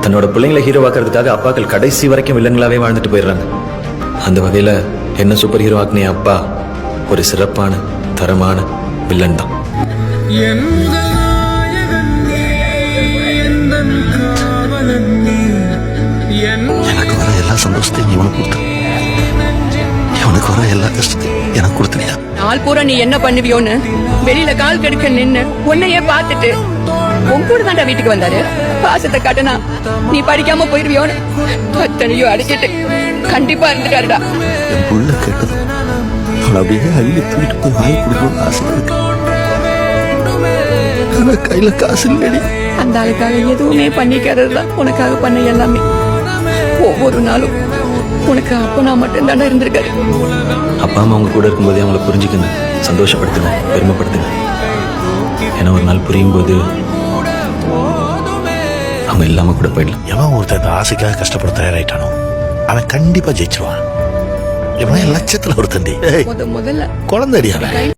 தன்னோட பிள்ளைங்களை ஹீரோவாக்குறதுக்காக அப்பாக்கள் கடைசி வரைக்கும் வில்லங்களாவே வாழ்ந்துட்டு போயிடுறாங்க. அந்த வகையில என்ன சூப்பர் ஹீரோ ஆக்குனிய அப்பா ஒரு சிறப்பான தரமான வில்லன் தான். எனக்கு வர எல்லா சந்தோஷத்தையும் இவனுக்கு கொடுத்து, இவனுக்கு வர எல்லா கஷ்டத்தையும் எனக்கு கொடுத்துறியா? நாள் பூரா நீ என்ன பண்ணுவியோன்னு வெளியில கால் கெடுக்க நின்னு உன்னையே பார்த்துட்டு உன் கூட தாண்டா வீட்டுக்கு வந்தாரு. பாசத்தை காட்டினா நீ படிக்காம போயிருவியோன்னு அத்தனையும் அடிச்சிட்டு கண்டிப்பா இருந்துட்டாருடா. என் புள்ள கேட்டதும் அவளை அப்படியே அள்ளி தூக்கிட்டு போய் வாங்கி கொடுக்கணும்னு ஆசை இருக்கு. ஆனா கையில காசு இல்லடி. அந்த ஆளுக்காக எதுவுமே பண்ணிக்கிறதுதான் உனக்காக பண்ண எல்லாமே. ஒவ்வொரு நாளும் உனக்கு அப்பனா மட்டும் தாண்டா இருந்திருக்காரு. அப்பா அம்மா அவங்க கூட இருக்கும்போதே அவங்கள புரிஞ்சுக்குங்க, சந்தோஷப்படுத்துங்க, பெருமைப்படுத்துங்க. ஏன்னா ஒரு நாள் புரியும் போது அவங்க இல்லாம கூட போயிடலாம். எவன் ஒருத்தர் இந்த ஆசைக்காக கஷ்டப்பட தயாராயிட்டானோ அவன் கண்டிப்பா ஜெயிச்சிருவான். இவன் லட்சத்துல ஒரு தண்டி முதல்ல குழந்தைடி அவன்.